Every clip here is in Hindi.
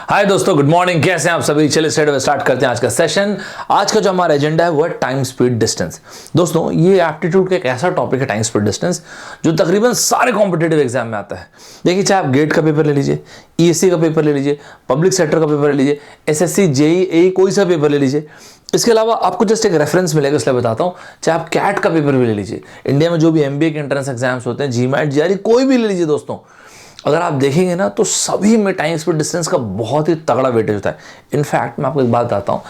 हाय दोस्तों, गुड मॉर्निंग। कैसे हैं आप सभी? चलिए स्टार्ट करते हैं आज का सेशन। आज का जो हमारा एजेंडा है वो है टाइम स्पीड डिस्टेंस। दोस्तों, ये एप्टीट्यूड का एक ऐसा टॉपिक है टाइम स्पीड डिस्टेंस जो तकरीबन सारे कॉम्पिटेटिव एग्जाम में आता है। देखिए, चाहे आप गेट का पेपर ले लीजिए, ईएससी का पेपर ले लीजिए, पब्लिक सेक्टर का पेपर ले लीजिए, एसएससी, जेईई, कोई सा पेपर ले लीजिए। इसके अलावा आपको जस्ट एक रेफरेंस मिलेगा, इसलिए बताता हूँ। चाहे आप कैट का पेपर भी ले लीजिए, इंडिया में जो भी एमबीए के एंट्रेंस एग्जाम्स होते हैं, जीमैट, जीआरई, कोई भी ले लीजिए दोस्तों, अगर आप देखेंगे ना तो सभी में टाइम स्पीड डिस्टेंस का बहुत ही तगड़ा वेटेज होता है। इनफैक्ट मैं आपको एक बात बताता हूँ,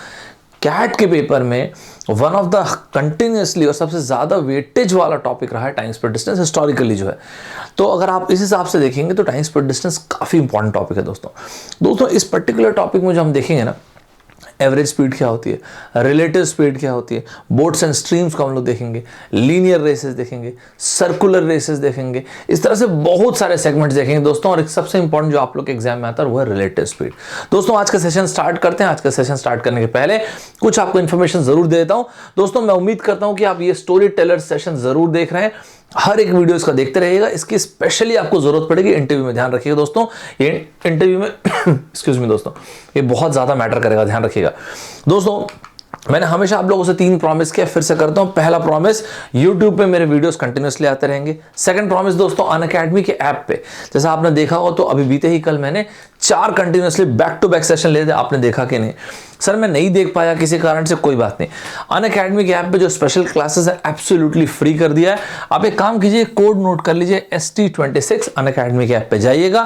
कैट के पेपर में वन ऑफ द कंटिन्यूसली और सबसे ज़्यादा वेटेज वाला टॉपिक रहा है टाइम स्पीड डिस्टेंस हिस्टोरिकली जो है। तो अगर आप इस हिसाब से देखेंगे तो टाइम स्पीड डिस्टेंस काफ़ी इंपॉर्टेंट टॉपिक है दोस्तों। इस पर्टिकुलर टॉपिक में जो हम देखेंगे ना, एवरेज स्पीड क्या होती है, रिलेटिव स्पीड क्या होती है, बोट्स एंड स्ट्रीम्स को हम लोग देखेंगे, लीनियर रेसेस देखेंगे, सर्कुलर रेसेस देखेंगे, इस तरह से बहुत सारे सेगमेंट्स देखेंगे दोस्तों। और एक सबसे इंपॉर्टेंट जो आप लोग के एग्जाम में आता है वो है रिलेटिव स्पीड। दोस्तों, आज का सेशन स्टार्ट करते हैं। आज का सेशन स्टार्ट करने के पहले कुछ आपको इन्फॉर्मेशन जरूर दे देता हूं दोस्तों। मैं उम्मीद करता हूं कि आप ये स्टोरी टेलर सेशन जरूर देख रहे हैं, हर एक वीडियो इसका देखते रहिएगा। इसकी स्पेशली आपको जरूरत पड़ेगी इंटरव्यू में, ध्यान रखिएगा दोस्तों। ये इंटरव्यू में एक्सक्यूज मी दोस्तों, ये बहुत ज्यादा मैटर करेगा, ध्यान रखिएगा दोस्तों। मैंने हमेशा आप लोगों से 3 प्रॉमिस किया, फिर से करता हूं। पहला प्रॉमिस, YouTube पे मेरे वीडियोस कंटिन्यूसली आते रहेंगे। सेकंड प्रॉमिस दोस्तों, अनअकैडमी के ऐप पे, जैसा आपने देखा हो तो अभी बीते ही कल मैंने 4 continuously back to back session ले थे। आपने देखा कि नहीं? सर मैं नहीं देख पाया किसी कारण से, कोई बात नहीं। अनअकैडमी के ऐप पे जो स्पेशल क्लासेस है एब्सोल्युटली फ्री कर दिया है। आप एक काम कीजिए, कोड नोट कर लीजिए ST26, अनअकैडमी के ऐप पे जाइएगा।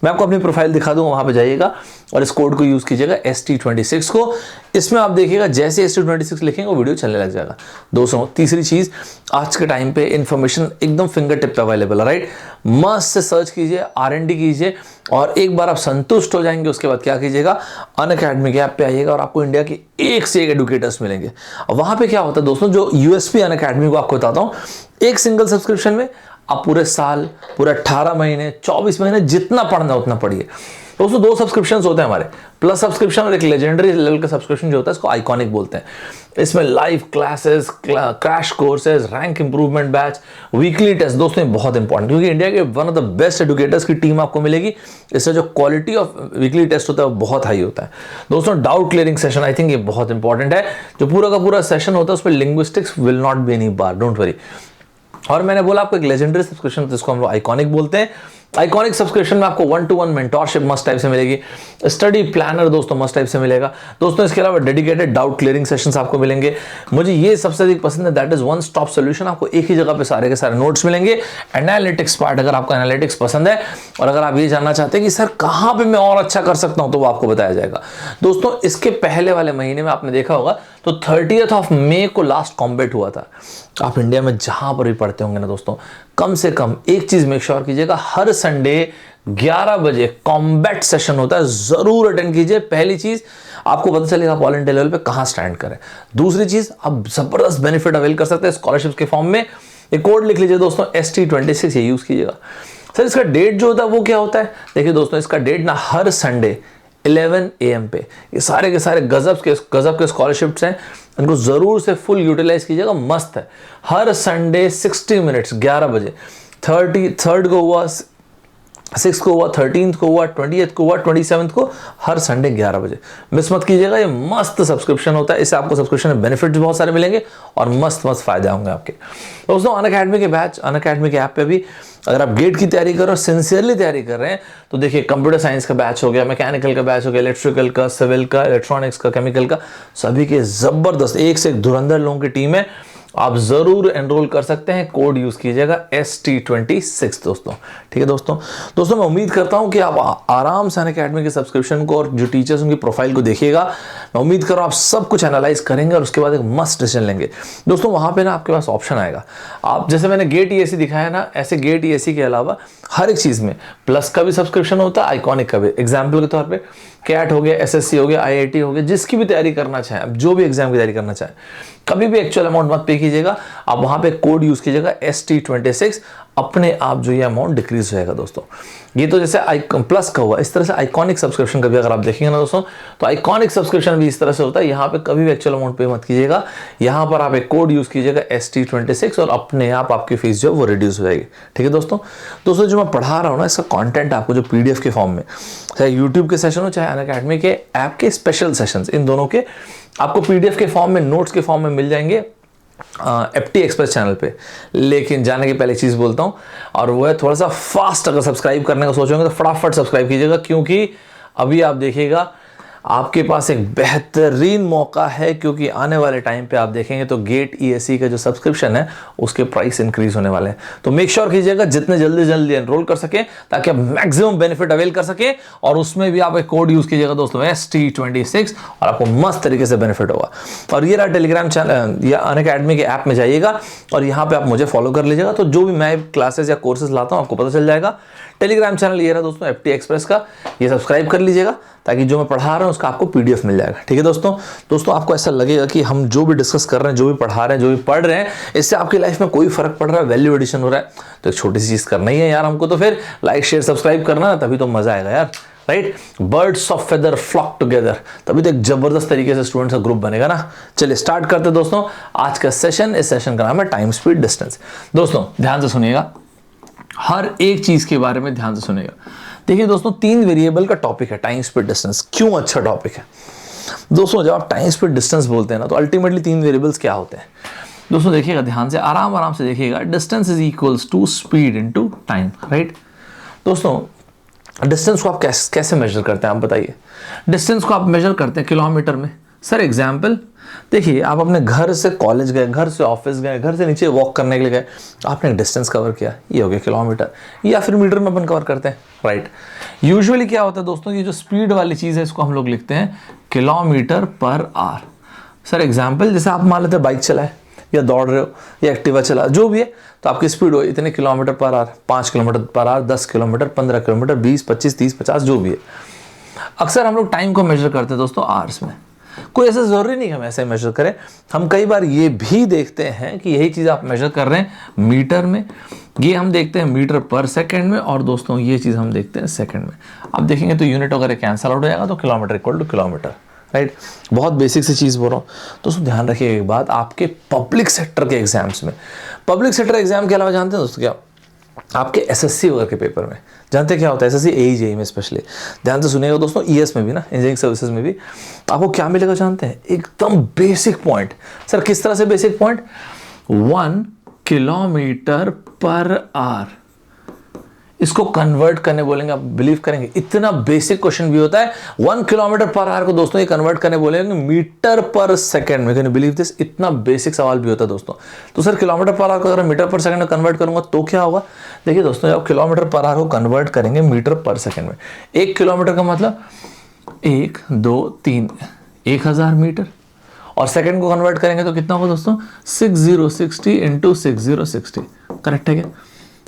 मैं आपको अपनी प्रोफाइल दिखा दूंगा, वहां पे जाइएगा और इस कोड को यूज कीजिएगा ST26 को। इसमें आप देखिएगा जैसे ST26 लिखेंगे वो वीडियो चलने लग जाएगा दोस्तों। तीसरी चीज, आज के टाइम पे इंफॉर्मेशन एकदम फिंगर टिप पे अवेलेबल है, राइट? मस्त से सर्च कीजिए, R&D कीजिए और एक बार आप संतुष्ट हो जाएंगे, उसके बाद क्या कीजिएगा, अनअकैडमी के ऐप पे आइएगा और आपको इंडिया के एक से एक एडुकेटर्स मिलेंगे। वहां पे क्या होता है दोस्तों, जो यूएसपी अनअकैडमी को आपको बताता हूं, एक सिंगल सब्सक्रिप्शन में आप पूरे साल, पूरे 18 महीने, 24 महीने जितना पढ़ना उतना पढ़िए दोस्तों। 2 सब्सक्रिप्शन होते हैं हमारे, प्लस सब्सक्रिप्शन और एक लेजेंडरी लेवल का सब्सक्रिप्शन जो होता है, इसको आइकॉनिक बोलते हैं। इसमें live classes, crash courses, rank improvement batch, weekly test दोस्तों, ये बहुत इंपॉर्टेंट, क्योंकि इंडिया के one of the best educators की टीम आपको मिलेगी। इससे जो क्वालिटी ऑफ वीकली टेस्ट होता है वो बहुत हाई होता है दोस्तों। Doubt clearing session, I think ये बहुत इंपॉर्टेंट है। जो पूरा का पूरा सेशन होता है उस पर linguistics will not be any bar, don't worry. और मैंने बोला आपको एक लेजेंडरी सब्सक्रिप्शन, जिसको हम लोग आइकॉनिक बोलते हैं। आइकॉनिक सब्सक्रिप्शन में आपको 1-to-1 मेंटोरशिप मस्ट टाइप से मिलेगी, स्टडी प्लानर दोस्तों मस्ट टाइप से मिलेगा दोस्तों। इसके अलावा डेडिकेटेड डाउट क्लियरिंग सेशंस आपको मिलेंगे। मुझे ये सबसे अधिक पसंद है, that is one stop solution. आपको एक ही जगह पे सारे के सारे नोट्स मिलेंगे। एनालिटिक्स पार्ट, अगर आपको एनालिटिक्स पसंद है और अगर आप ये जानना चाहते हैं कि सर कहाँ पे मैं और अच्छा कर सकता हूँ, तो वो आपको बताया जाएगा दोस्तों। इसके पहले वाले महीने में आपने देखा होगा तो 30 मई को लास्ट कॉम्बैट हुआ था। आप इंडिया में जहां पर भी पढ़ते होंगे ना दोस्तों, कम से कम एक चीज मेक श्योर कीजिएगा, हर संडे 11 बजे कॉम्बैट सेशन होता है, जरूर अटेंड कीजिए। पहली चीज, आपको पता चलेगा आप ऑल इंडिया लेवल पे कहां स्टैंड करें। दूसरी चीज, आप जबरदस्त बेनिफिट अवेल कर सकते हैं स्कॉलरशिप के फॉर्म में। एक कोड लिख लीजिए दोस्तों, ST26, ये यूज कीजिएगा। सर इसका डेट जो होता है वो क्या होता है? देखिए दोस्तों, इसका डेट ना हर संडे 11 AM पे, ये सारे के सारे गजब के स्कॉलरशिप्स हैं, इनको जरूर से फुल यूटिलाइज कीजिएगा, मस्त है। हर संडे 60 मिनट्स 11 बजे, 3rd को हुआ, 6th को हुआ, 13th को हुआ, 20th को हुआ, 27th को, हर संडे 11 बजे, मिस मत कीजिएगा। ये मस्त सब्सक्रिप्शन होता है, इससे आपको सब्सक्रिप्शन में बेनिफिट्स बहुत सारे मिलेंगे और मस्त फायदे होंगे आपके दोस्तों। अनअकैडमी के बैच, अनअकैडमी के ऐप पे भी अगर आप गेट की तैयारी कर रहे हो, सिंसियरली तैयारी कर रहे हैं, तो देखिए कंप्यूटर साइंस का बैच हो गया, मैकेनिकल का बैच हो गया, इलेक्ट्रिकल का, सिविल का, इलेक्ट्रॉनिक्स का, केमिकल का, सभी के जबरदस्त एक से एक धुरंधर लोगों की टीम है। आप जरूर एनरोल कर सकते हैं, कोड यूज कीजिएगा ST26 दोस्तों, ठीक है दोस्तों। मैं उम्मीद करता हूं कि आप आराम से अनअकैडमी के सब्सक्रिप्शन को और जो टीचर्स उनकी प्रोफाइल को देखिएगा। मैं उम्मीद कर रहा हूं आप सब कुछ एनालाइज करेंगे और उसके बाद एक मस्त डिसीजन लेंगे दोस्तों। वहां पे ना आपके पास ऑप्शन आएगा, आप जैसे मैंने गेट ESE दिखाया ना, ऐसे गेट ESE के अलावा हर एक चीज में प्लस का भी सब्सक्रिप्शन होता है, आइकॉनिक का भी। एग्जाम्पल के तौर पर कैट हो गया, SSC हो गया, IIT हो गया, जिसकी भी तैयारी करना चाहें, अब जो भी एग्जाम की तैयारी करना चाहें, कभी भी एक्चुअल अमाउंट मत पे कीजिएगा, आप वहां पे कोड यूज कीजिएगा ST26, अपने आप जो ये अमाउंट डिक्रीज होएगा दोस्तों। ये तो जैसे प्लस का हुआ, इस तरह से आइकॉनिक सब्सक्रिप्शन का भी अगर आप देखेंगे ना दोस्तों, तो आइकॉनिक सब्सक्रिप्शन भी इस तरह से होता है। यहाँ पे कभी भी एक्चुअल अमाउंट पे मत कीजिएगा, यहाँ पर आप एक कोड यूज कीजिएगा ST26 और अपने आप आपकी फीस जो है वो रिड्यूस हो जाएगी। ठीक है दोस्तों। जो मैं पढ़ा रहा हूँ ना, इसका कंटेंट आपको जो PDF के फॉर्म में, चाहे यूट्यूब के सेशन हो चाहे अनअकैडमी के ऐप के स्पेशल सेशंस, इन दोनों के आपको PDF के फॉर्म में, नोट्स के फॉर्म में मिल जाएंगे FT एक्सप्रेस चैनल पे। लेकिन जाने के पहले चीज़ बोलता हूँ, और वो है थोड़ा सा फास्ट। अगर सब्सक्राइब करने का सोचोगे तो फटाफट सब्सक्राइब कीजिएगा, क्योंकि अभी आप देखिएगा आपके पास एक बेहतरीन मौका है, क्योंकि आने वाले टाइम पे आप देखेंगे तो गेट ESE का जो सब्सक्रिप्शन है उसके प्राइस इंक्रीज होने वाले हैं। तो मेक श्योर कीजिएगा जितने जल्दी एनरोल कर सकें, ताकि आप मैक्सिमम बेनिफिट अवेल कर सकें। और उसमें भी आप एक कोड यूज कीजिएगा दोस्तों ST26, और आपको मस्त तरीके से बेनिफिट होगा। और ये रहा टेलीग्राम चैनल या अनअकैडमी के ऐप में जाइएगा और यहाँ पे आप मुझे फॉलो कर लीजिएगा, तो जो भी मैं क्लासेस या कोर्सेज लाता हूँ आपको पता चल जाएगा। टेलीग्राम चैनल ये रहा दोस्तों FT एक्सप्रेस का, ये सब्सक्राइब कर लीजिएगा ताकि जो मैं पढ़ा रहा हूँ उसका आपको PDF मिल जाएगा। ठीक है दोस्तों आपको ऐसा लगेगा कि हम जो भी डिस्कस कर रहे हैं, जो भी पढ़ा रहे हैं, जो भी पढ़ रहे हैं, इससे आपकी लाइफ में कोई फर्क पड़ रहा है, वैल्यू एडिशन हो रहा है, तो एक छोटी सी चीज करना ही है यार हमको। तो फिर लाइक शेयर सब्सक्राइब करना, तभी तो मजा आएगा यार, right. Birds of feather flock together, तभी तो एक जबरदस्त तरीके से स्टूडेंट्स का ग्रुप बनेगा ना। चलिए स्टार्ट करते दोस्तों आज का सेशन। इस सेशन का नाम है टाइम स्पीड डिस्टेंस। दोस्तों ध्यान से सुनिएगा, हर एक चीज के बारे में ध्यान से सुनिएगा। देखिए दोस्तों, 3 वेरिएबल का टॉपिक है टाइम स्पीड डिस्टेंस। क्यों अच्छा टॉपिक है दोस्तों? जब आप टाइम स्पीड डिस्टेंस बोलते हैं ना, तो अल्टीमेटली 3 वेरिएबल्स क्या होते हैं दोस्तों? देखिएगा ध्यान से, आराम से देखिएगा। Distance is equals to speed into time, right. दोस्तों डिस्टेंस को आप कैसे मेजर करते हैं, आप बताइए। डिस्टेंस को आप मेजर करते हैं किलोमीटर में। सर एग्जाम्पल देखिए, आप अपने घर से कॉलेज गए, घर से ऑफिस गए, घर से नीचे वॉक करने के लिए गए, आपने डिस्टेंस कवर किया, ये हो गया किलोमीटर, या फिर मीटर में अपन कवर करते हैं, राइट। यूजुअली क्या होता है दोस्तों, ये जो स्पीड वाली चीज़ है इसको हम लोग लिखते हैं kilometre per our. Sir example, जैसे आप मान लेते हैं बाइक चलाए या दौड़ रहे हो या एक्टिवा चला, जो भी है, तो आपकी स्पीड हो इतने kilometre per our, 5 kilometre per our, 10 kilometre, 15 kilometre, 20, 25, 30, 50, जो भी है। अक्सर हम लोग टाइम को मेजर करते हैं दोस्तों आवर्स में। कोई ऐसा जरूरी नहीं हम ऐसे मेजर करें, हम कई बार ये भी देखते हैं कि यही चीज़ आप मेजर कर रहे हैं मीटर में, ये हम देखते हैं मीटर पर सेकंड में, और दोस्तों ये चीज़ हम देखते हैं सेकंड में। आप देखेंगे तो यूनिट अगर कैंसल आउट हो जाएगा तो kilometre equal two kilometre, right. बहुत बेसिक सी चीज़ बोल रहा हूँ दोस्तों। ध्यान रखिए एक बात, आपके पब्लिक सेक्टर के एग्जाम्स में, पब्लिक सेक्टर एग्जाम के अलावा जानते हैं दोस्तों क्या, आपके SSC वगैरह के पेपर में जानते क्या होता है, SSC AE JEE में स्पेशली, ध्यान से सुनिएगा दोस्तों, ES में भी ना, इंजीनियरिंग सर्विसेज में भी आपको क्या मिलेगा जानते हैं? एकदम बेसिक पॉइंट। सर किस तरह से basic point? 1 kilometre per our, इसको कन्वर्ट करने बोलेंगे, आप बिलीव करेंगे इतना बेसिक क्वेश्चन भी होता है। 1 किलोमीटर पर आवर को दोस्तों ये कन्वर्ट करने बोलेंगे मीटर पर सेकंड में। Can you believe this? इतना बेसिक सवाल भी होता है दोस्तों। तो सर किलोमीटर पर आवर को अगर मीटर पर सेकंड में कन्वर्ट करूंगा तो क्या होगा? देखिए दोस्तों, जब किलोमीटर पर आवर को कन्वर्ट करेंगे मीटर पर सेकंड में, 1 किलोमीटर का मतलब 1, 2, 3, 1000 मीटर, और सेकंड को कन्वर्ट करेंगे तो कितना होगा दोस्तों? 6060 इंटू 6060, करेक्ट है क्या?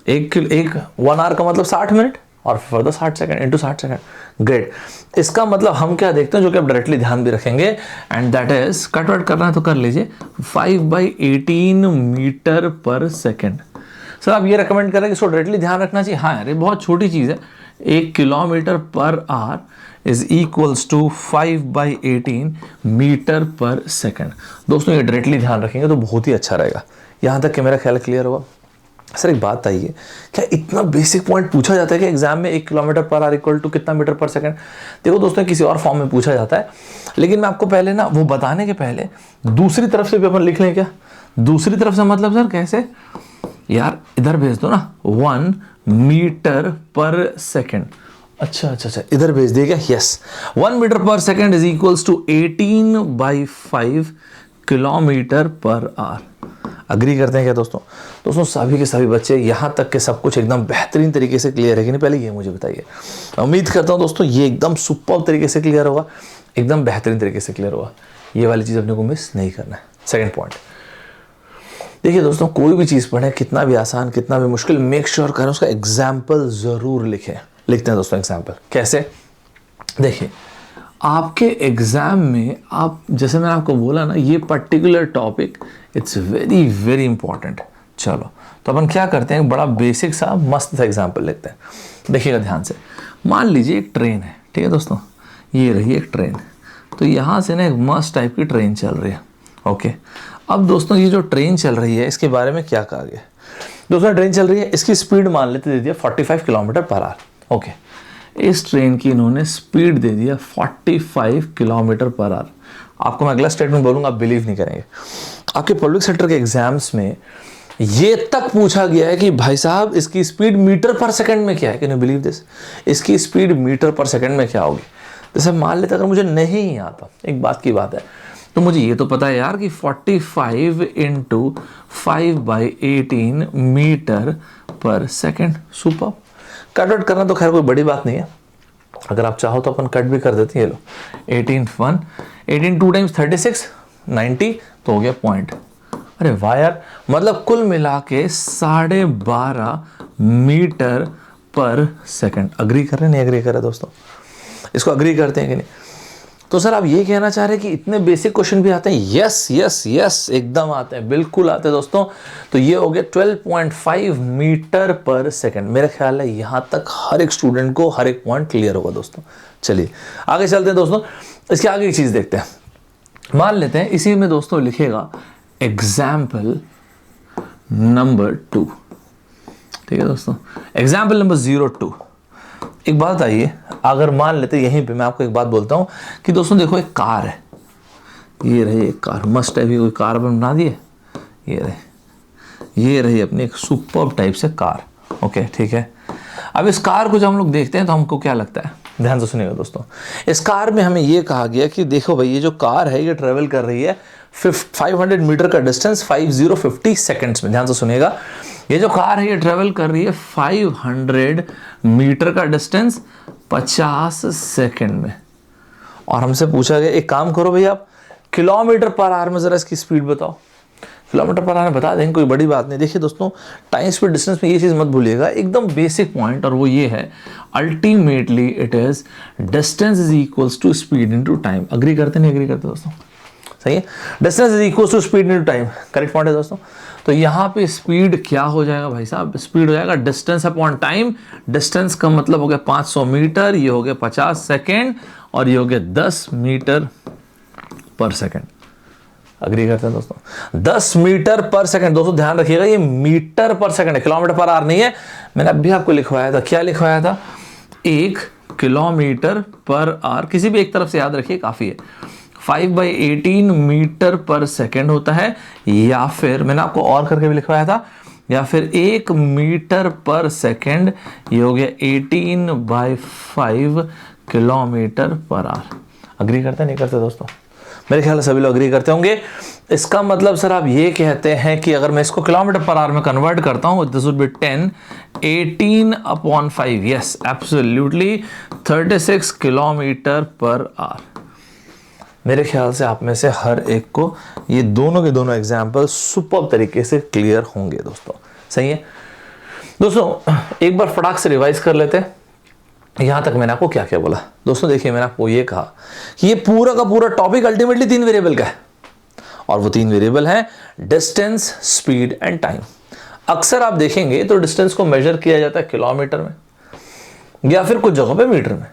1 आवर का मतलब 60 मिनट, और further 60 second into 60 second. Great. इसका मतलब हम क्या देखते हैं, जो कि आप डायरेक्टली ध्यान भी रखेंगे, एंड दैट इज, कटवर्ट करना है तो कर लीजिए, 5/18 मीटर पर सेकंड। सर आप ये रिकमेंड करें कि इसको डायरेक्टली ध्यान रखना चाहिए? हाँ यार, ये बहुत छोटी चीज़ है। 1 kilometre per hour is equals to 5/18 metre per second. दोस्तों ये डायरेक्टली ध्यान रखेंगे तो बहुत ही अच्छा रहेगा। यहाँ तक कि मेरा ख्याल क्लियर हुआ? सर एक बात आइए, क्या इतना बेसिक पॉइंट पूछा जाता है कि एग्जाम में 1 kilometre per hour equal to कितना मीटर पर सेकंड? देखो दोस्तों, किसी और फॉर्म में पूछा जाता है, लेकिन मैं आपको पहले ना वो बताने के पहले दूसरी तरफ से भी अपन लिख लें क्या? दूसरी तरफ से मतलब सर कैसे यार, इधर भेज दो ना, 1 मीटर पर सेकंड। अच्छा, इधर भेज दिया क्या? Yes, 1 metre per second is equals to 18/5 kilometre per hour. Agree करते हैं क्या दोस्तों? दोस्तों सभी के सभी बच्चे यहाँ तक के सब कुछ एकदम बेहतरीन तरीके से क्लियर है कि नहीं? पहले ये मुझे बताइए। उम्मीद करता हूँ दोस्तों ये एकदम सुपर तरीके से क्लियर होगा, एकदम बेहतरीन तरीके से क्लियर होगा। ये वाली चीज़ अपने को मिस नहीं करना है। सेकंड पॉइंट, देखिए दोस्तों, कोई भी चीज़ पढ़ें, कितना भी आसान कितना भी मुश्किल, मेक श्योर करें उसका एग्जाम्पल ज़रूर लिखें। लिखते हैं दोस्तों एग्जाम्पल, कैसे? देखिए आपके एग्जाम में, आप जैसे मैंने आपको बोला ना, ये particular topic it's very very important. चलो तो अपन क्या करते हैं, बड़ा बेसिक सा मस्त सा एग्जाम्पल लेते हैं। देखिएगा ध्यान से, मान लीजिए एक ट्रेन है, ठीक है दोस्तों, ये रही एक ट्रेन। तो यहाँ से ना एक मस्त टाइप की ट्रेन चल रही है। ओके, अब दोस्तों ये जो ट्रेन चल रही है इसके बारे में क्या कहा गया। दोस्तों ट्रेन चल रही है, इसकी स्पीड मान लेते दे दिया 45 किलोमीटर पर आवर। ओके, इस ट्रेन की इन्होंने स्पीड दे दिया 45 किलोमीटर पर आवर। आपको मैं अगला स्टेटमेंट बोलूँगा, आप बिलीव नहीं करेंगे। आपके पब्लिक सेक्टर के एग्जाम्स में ये तक पूछा गया है कि भाई साहब इसकी स्पीड मीटर पर सेकंड में क्या है। Can you believe this? इसकी स्पीड मीटर पर सेकंड में क्या होगी। जैसे मान लेते अगर मुझे नहीं आता, एक बात की बात है, तो मुझे ये तो पता है यार कि 45 into 5/18 metre per second. Super. Cut out करना तो खैर कोई बड़ी बात नहीं है, अगर आप चाहो तो अपन कट भी कर देते हैं। ये लो 18 2 टाइम्स 36 90, तो हो गया पॉइंट। अरे वाह यार, मतलब कुल मिला के 12.5 मीटर पर सेकंड। अग्री कर रहे हैं, नहीं अग्री कर रहे दोस्तों? इसको अग्री करते हैं कि नहीं? तो सर आप ये कहना चाह रहे हैं कि इतने बेसिक क्वेश्चन भी आते हैं? यस यस यस, एकदम आते हैं, बिल्कुल आते हैं दोस्तों। तो ये हो गया 12.5 मीटर पर सेकंड। मेरा ख्याल है यहां तक हर एक स्टूडेंट को हर एक पॉइंट क्लियर होगा दोस्तों। चलिए आगे चलते हैं दोस्तों, इसके आगे एक चीज देखते हैं। मान लेते हैं इसी में दोस्तों लिखेगा एग्जाम्पल नंबर 2, ठीक है दोस्तों, एग्जाम्पल नंबर 02। एक बात आइए, अगर मान लेते यहीं पे मैं आपको एक बात बोलता हूं कि दोस्तों देखो एक कार है, ये रही एक कार, मस्त है, भी कोई कार बना दी है, ये रही अपनी एक सुपर्ब टाइप से कार। ओके ठीक है, अब इस कार को जब हम लोग देखते हैं तो हमको क्या लगता है, ध्यान से सुनिएगा दोस्तों। इस कार में हमें ये कहा गया कि देखो भाई ये जो कार है ये ट्रेवल कर रही है 500 मीटर का डिस्टेंस 50 सेकंड्स में। ध्यान से सुनिएगा, ये जो कार है ये ट्रेवल कर रही है 500 मीटर का डिस्टेंस 50 सेकंड में। और हमसे पूछा गया एक काम करो भाई आप किलोमीटर पर आवर में जरा इसकी स्पीड बताओ। किलोमीटर पर आवर बता देंगे, कोई बड़ी बात नहीं। देखिए दोस्तों टाइम स्पीड डिस्टेंस में ये चीज़ मत भूलिएगा, एकदम बेसिक पॉइंट, और वो ये है ultimately it is distance is equals to speed into time. Agree करते नहीं अग्री करते दोस्तों? सही है, distance is equals to speed into time, correct point है दोस्तों। तो यहाँ पे स्पीड क्या हो जाएगा भाई साहब, स्पीड हो जाएगा डिस्टेंस अपॉन टाइम। डिस्टेंस का मतलब हो गया 500 मीटर, ये हो गया 50 सेकेंड, और ये हो गया 10 मीटर पर सेकेंड। अग्री करते हैं दोस्तों? 10 मीटर पर सेकंड। दोस्तों ध्यान रखिएगा ये मीटर पर सेकंड है, किलोमीटर पर आवर नहीं है। मैंने अभी आपको लिखवाया था, क्या लिखवाया था, 1 किलोमीटर पर आवर, किसी भी एक तरफ से याद रखिए काफी है। 5/18 मीटर पर सेकंड होता है, या फिर मैंने आपको और करके भी लिखवाया था, या फिर 1 मीटर पर सेकंड, ये हो गया 18/5 किलोमीटर पर आवर। अग्री करते नहीं करते दोस्तों? मेरे ख्याल से सभी लोग एग्री करते होंगे। इसका मतलब सर आप ये कहते हैं कि अगर मैं इसको किलोमीटर पर आवर में कन्वर्ट करता हूं, this would be 10 18/5, yes absolutely 36 kilometre per hour. मेरे ख्याल से आप में से हर एक को ये दोनों के दोनों एग्जाम्पल सुपर्ब तरीके से क्लियर होंगे दोस्तों। सही है दोस्तों, एक बार फटाक से रिवाइज कर लेते हैं। यहां तक मैंने आपको क्या क्या बोला दोस्तों। देखिए मैंने आपको ये कहा कि ये पूरा का पूरा टॉपिक अल्टीमेटली 3 वेरिएबल का है, और वो 3 वेरिएबल हैं डिस्टेंस, स्पीड एंड टाइम। अक्सर आप देखेंगे तो डिस्टेंस को मेजर किया जाता है किलोमीटर में, या फिर कुछ जगहों पे मीटर में।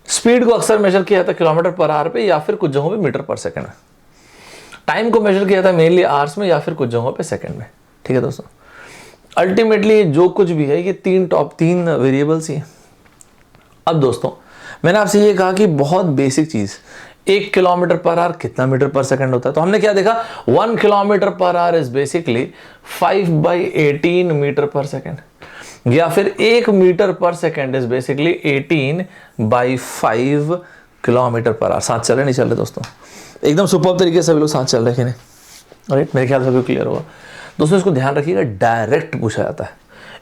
स्पीड को अक्सर मेजर किया जाता है किलोमीटर पर आवर पे, या फिर कुछ जगहों पे मीटर पर सेकंड में। टाइम को मेजर किया जाता है मेनली आवर्स में, या फिर कुछ जगहों पे सेकंड में। ठीक है दोस्तों, अल्टीमेटली जो कुछ भी है ये 3 वेरिएबल्स ही हैं। अब दोस्तों मैंने आपसे ये कहा कि बहुत बेसिक चीज, 1 किलोमीटर पर आवर कितना मीटर पर सेकंड होता है। तो हमने क्या देखा, 1 kilometre per hour is basically 5/18 metre per second, या फिर 1 metre per second is basically 18/5 kilometre per hour. साथ चल रहे नहीं चल रहे दोस्तों? एकदम सुपर्ब तरीके से सभी लोग साथ चल रहे हैं नहीं? राइट, मेरे ख्याल से भी क्लियर होगा दोस्तों। इसको ध्यान रखिएगा, डायरेक्ट पूछा जाता है।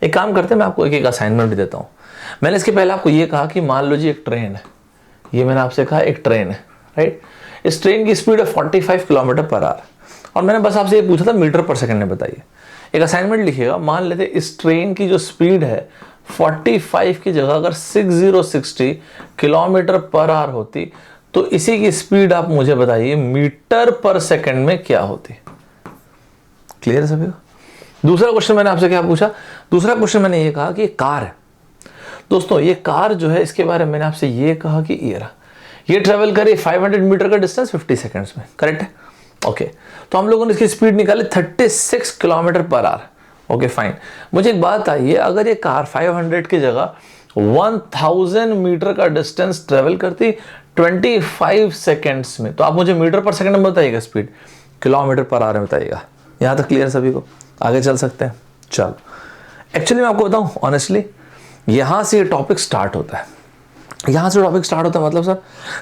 एक काम करते हैं, मैं आपको एक असाइनमेंट भी देता हूं। मैंने इसके पहले आपको ये कहा कि मान लो जी एक ट्रेन है, ये मैंने आपसे कहा एक ट्रेन है, राइट। इस ट्रेन की स्पीड है 45 किलोमीटर पर आवर, और मैंने बस आपसे ये पूछा था मीटर पर सेकंड में बताइए। एक असाइनमेंट लिखिएगा, मान लेते इस ट्रेन की जो स्पीड है 45 की जगह अगर 6060 किलोमीटर पर आवर होती, तो इसी की स्पीड आप मुझे बताइए मीटर पर सेकंड में क्या होती। क्लियर है सभी को? दूसरा क्वेश्चन मैंने आपसे क्या पूछा, दूसरा क्वेश्चन मैंने ये कहा कि कार है दोस्तों, ये कार जो है इसके बारे में मैंने आपसे ये कहा कि ये ट्रेवल करे 500 मीटर का डिस्टेंस 50 सेकंड्स में, करेक्ट है? ओके, तो हम लोगों ने इसकी स्पीड निकाली 36 kilometre per our. Okay fine, मुझे एक बात आई है, अगर ये कार 500 की जगह 1000 मीटर का डिस्टेंस ट्रेवल करती 25 सेकेंड्स में, तो आप मुझे मीटर पर सेकंड में बताइएगा, स्पीड किलोमीटर पर आवर में बताइएगा। यहाँ तक क्लियर सभी को? आगे चल सकते हैं? चलो, एक्चुअली मैं आपको बताऊं ऑनेस्टली, यहाँ से ये टॉपिक स्टार्ट होता है, यहाँ से टॉपिक स्टार्ट होता है। मतलब सर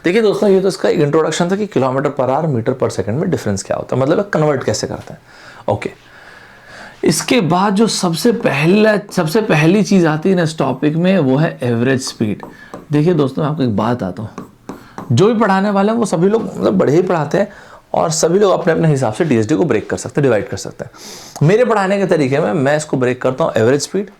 देखिए दोस्तों, ये तो इसका इंट्रोडक्शन था कि kilometre per hour meter per second में डिफरेंस क्या होता है, मतलब कन्वर्ट कैसे करते हैं। ओके, इसके बाद जो सबसे पहली चीज आती है ना इस टॉपिक में, वो है एवरेज स्पीड। देखिए दोस्तों, मैं आपको एक बात आता हूँ, जो भी पढ़ाने वाले हैं वो सभी लोग मतलब बड़े ही पढ़ाते हैं, और सभी लोग अपने अपने हिसाब से DSD को ब्रेक कर सकते हैं, डिवाइड कर सकते हैं। मेरे पढ़ाने के तरीके में मैं इसको ब्रेक करता हूँ एवरेज स्पीड,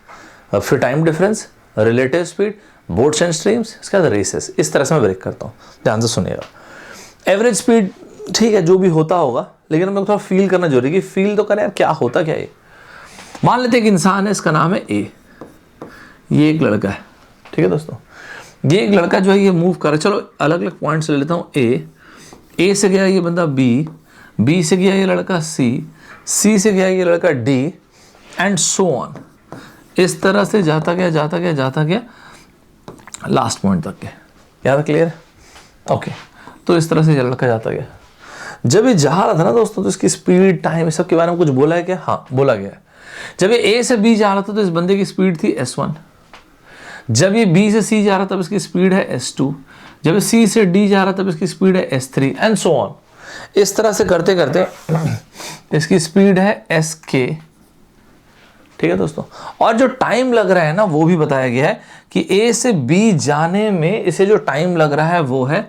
फिर time difference, relative speed, boats and streams, इसके बाद रेसेस, इस तरह से मैं ब्रेक करता हूँ। ध्यान से सुनिएगा। एवरेज स्पीड ठीक है, जो भी होता होगा, लेकिन हमें थोड़ा फील करना जरूरी है कि फील तो करें यार, क्या होता क्या है। मान लेते हैं कि इंसान है, इसका नाम है ए, ये एक लड़का है, ठीक है दोस्तों, ये एक लड़का जो है ये मूव कर रहा है। चलो अलग अलग पॉइंट्स ले लेता हूँ। ए से गया ये बंदा बी से गया ये लड़का सी से गया ये लड़का डी, एंड सो ऑन, इस तरह से जाता गया लास्ट पॉइंट तक के। याद क्लियर है? ओके, तो इस तरह से ये लड़का जाता गया। जब ये जा रहा था ना दोस्तों, तो इसकी स्पीड, टाइम, इस सब के बारे में कुछ बोला है क्या? हाँ, बोला गया है। जब ये ए से बी जा रहा था तो इस बंदे की स्पीड थी S1। जब ये बी से सी जा रहा था तब इसकी स्पीड है S2। जब ये सी से डी जा रहा था तब इसकी स्पीड है S3, एंड सो ऑन। इस तरह से करते करते इसकी स्पीड है SK, ठीक है दोस्तों। और जो टाइम लग रहा है ना, वो भी बताया गया है कि ए से बी जाने में इसे जो टाइम लग रहा है वो है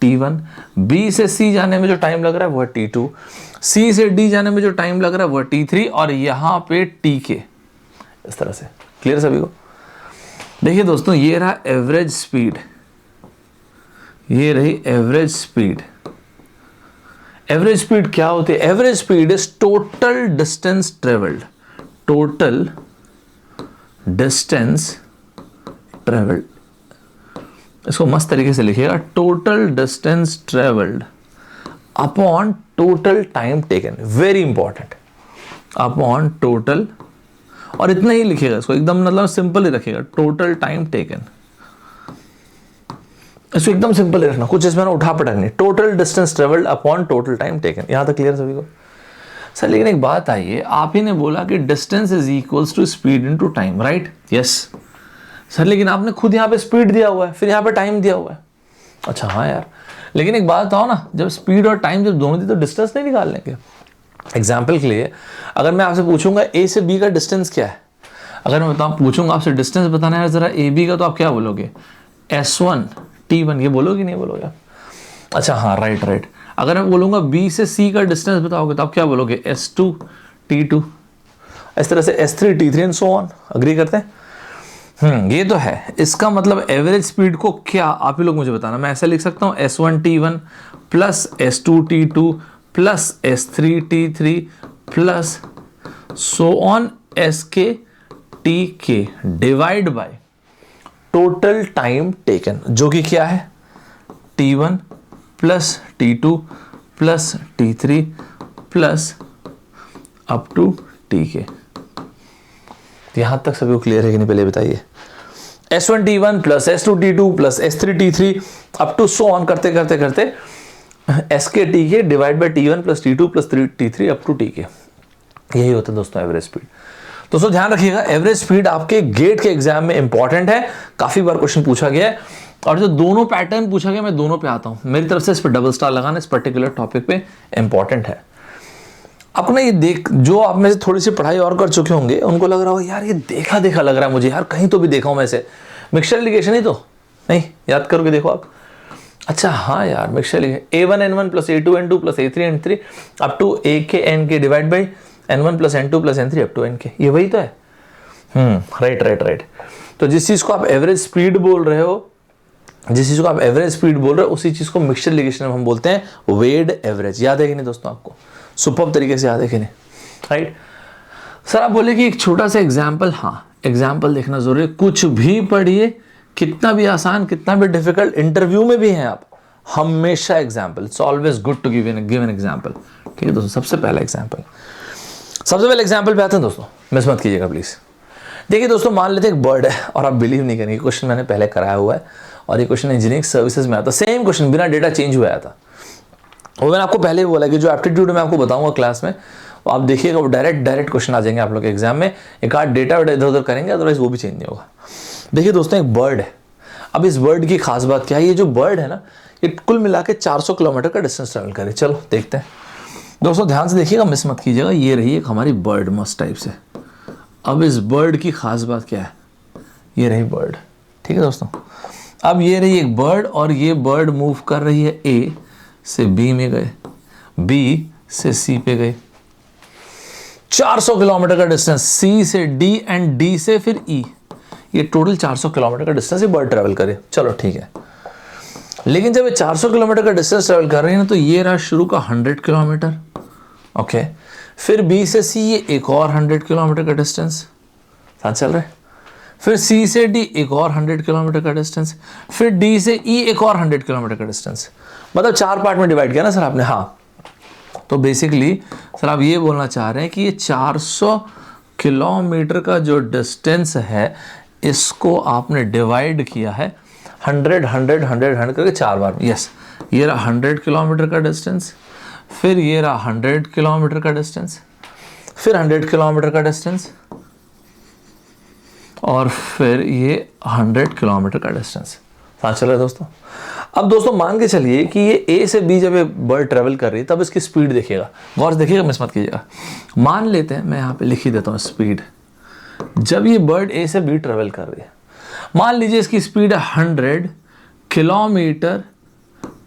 T1, बी से सी जाने में जो टाइम लग रहा है वो है T2, सी से डी जाने में जो टाइम लग रहा है वो है T3, और यहाँ पे TK। इस तरह से क्लियर सभी को? देखिए दोस्तों, ये रहा एवरेज स्पीड, ये रही एवरेज स्पीड। एवरेज स्पीड क्या होती है? Average speed is total distance travelled, total distance travelled. इसको मस्त तरीके से लिखिएगा, total distance travelled upon total time taken, very important, upon total, और इतना ही लिखिएगा इसको, एकदम मतलब सिंपल ही रखिएगा, टोटल टाइम टेकन। इसको एकदम सिंपल ही रखना, कुछ इसमें ना उठा पटक नहीं, total distance travelled upon total time taken. यहां तक क्लियर सभी को? सर लेकिन एक बात आई है, आप ही ने बोला कि distance is equals to speed into time, right? Yes sir, लेकिन आपने खुद यहाँ पे स्पीड दिया हुआ है, फिर यहाँ पे टाइम दिया हुआ है। अच्छा हाँ यार, लेकिन एक बात आओ ना, जब स्पीड और टाइम जब दोनों दी तो डिस्टेंस नहीं निकाल लेंगे? एग्जाम्पल के लिए अगर मैं आपसे पूछूंगा ए से बी का डिस्टेंस क्या है, अगर मैं पूछूंगा आपसे डिस्टेंस बताना है जरा ए बी का, तो आप क्या बोलोगे? S1 T1, ये बोलोगे नहीं बोलोगे? अच्छा हाँ, राइट। अगर मैं बोलूंगा बी से सी का डिस्टेंस बताओगे तो आप क्या बोलोगे? S2 T2, इस तरह से S3 T3 and so on. Agree करते हैं? ये तो है। इसका मतलब एवरेज स्पीड को क्या, आप ही लोग मुझे बताना। मैं ऐसा लिख सकता हूँ S1 T1 plus S2 T2 plus S3 T3 plus so on SK TK divide by total time taken, जो कि क्या है? T1 plus T2 plus T3 plus up to TK। यहां तक सभी को क्लियर है कि नहीं, पहले बताइए। S1 T1 plus S2 T2 plus S3 T3 up to so on करते करते करते SK TK divide by T1 plus T2 plus T3 up to TK। यही होता है दोस्तों एवरेज स्पीड। दोस्तों ध्यान रखिएगा, एवरेज स्पीड आपके गेट के एग्जाम में इंपॉर्टेंट है, काफी बार क्वेश्चन पूछा गया है, और जो दोनों पैटर्न पूछा गया मैं दोनों पे आता हूं। मेरी तरफ से इस पर डबल स्टार लगाना इस पर्टिकुलर टॉपिक पे इंपॉर्टेंट है। आपको ना ये देख, जो आप में से थोड़ी सी पढ़ाई और कर चुके होंगे उनको लग रहा होगा यार ये देखा देखा लग रहा है मुझे, यार कहीं तो भी देखा हूं मैं से। मिक्सचर एलिगेशन ही तो नहीं, याद करके देखो आप। अच्छा हाँ यार, mixture alligation A1 N1 plus A2 N2 plus A3 N3 up to AK NK divide by N1 plus N2 plus N3 up to NK, ये वही तो है। राइट। तो जिस चीज को आप एवरेज स्पीड बोल रहे हो, उसी चीज को मिक्सचर एलिगेशन में हम बोलते हैं वेड एवरेज। याद है कि नहीं दोस्तों? आपको सुपर्ब तरीके से याद है कि नहीं? राइट। सर आप बोले कि एक छोटा सा एग्जाम्पल, हाँ एग्जाम्पल देखना जरूरी है। कुछ भी पढ़िए, कितना भी आसान कितना भी डिफिकल्ट, इंटरव्यू में भी हैं आप, हमेशा example, it's always good to give an example. ठीक है दोस्तों, सबसे पहला एग्जाम्पल पे आते हैं दोस्तों, मिस मत कीजिएगा प्लीज। देखिए दोस्तों, मान लेते एक बर्ड है, और आप बिलीव नहीं करेंगे, क्वेश्चन मैंने पहले कराया हुआ है और ये क्वेश्चन इंजीनियरिंग सर्विसेज में आता, सेम क्वेश्चन बिना डेटा चेंज हुआ था। और मैंने आपको पहले बोला कि जो एप्टीट्यूड मैं आपको बताऊंगा क्लास में, वो आप देखिएगा, वो डायरेक्ट क्वेश्चन आ जाएंगे आप लोग के एग्जाम में। एक आध डेटा इधर उधर करेंगे, अदरवाइज वो भी चेंज नहीं होगा। देखिए दोस्तों, एक बर्ड है। अब इस बर्ड की खास बात क्या है, ये जो बर्ड है ना, ये कुल मिला के 400 किलोमीटर का डिस्टेंस ट्रेवल करे। चलो देखते हैं दोस्तों, ध्यान से देखिएगा, मिस मत कीजिएगा। ये रही एक हमारी बर्ड मस्त टाइप से। अब इस बर्ड की खास बात क्या है, ये रही बर्ड। ठीक है दोस्तों, अब ये रही एक बर्ड, और ये बर्ड मूव कर रही है, ए से बी में गए, बी से सी पे गए, 400 किलोमीटर का डिस्टेंस, सी से डी एंड डी से फिर ई, ये टोटल 400 किलोमीटर का डिस्टेंस ये बर्ड ट्रेवल करे। चलो ठीक है, लेकिन जब ये 400 किलोमीटर का डिस्टेंस ट्रेवल कर रही है ना, तो ये रहा शुरू का 100 किलोमीटर, ओके। फिर बी से सी ये एक और 100 किलोमीटर का डिस्टेंस, साथ चल रहे। फिर सी से डी एक और 100 किलोमीटर का डिस्टेंस, फिर डी से ई एक और 100 किलोमीटर का डिस्टेंस। मतलब 4 पार्ट में डिवाइड किया ना सर आपने, हाँ। तो बेसिकली सर आप ये बोलना चाह रहे हैं कि ये 400 किलोमीटर का जो डिस्टेंस है, इसको आपने डिवाइड किया है 100 करके 4 बार। यस, ये रहा 100 किलोमीटर का डिस्टेंस, फिर ये रहा 100 किलोमीटर का डिस्टेंस, फिर 100 किलोमीटर का डिस्टेंस, और फिर ये 100 किलोमीटर का डिस्टेंस। साथ चल रहा है दोस्तों। अब दोस्तों मान के चलिए कि ये ए से बी जब ये बर्ड ट्रेवल कर रही है, तब इसकी स्पीड देखिएगा, गौर से देखिएगा, मिस मत कीजिएगा। मान लेते हैं, मैं यहाँ पे लिख ही देता हूँ स्पीड। जब ये बर्ड ए से बी ट्रेवल कर रही है, मान लीजिए इसकी स्पीड है 100 किलोमीटर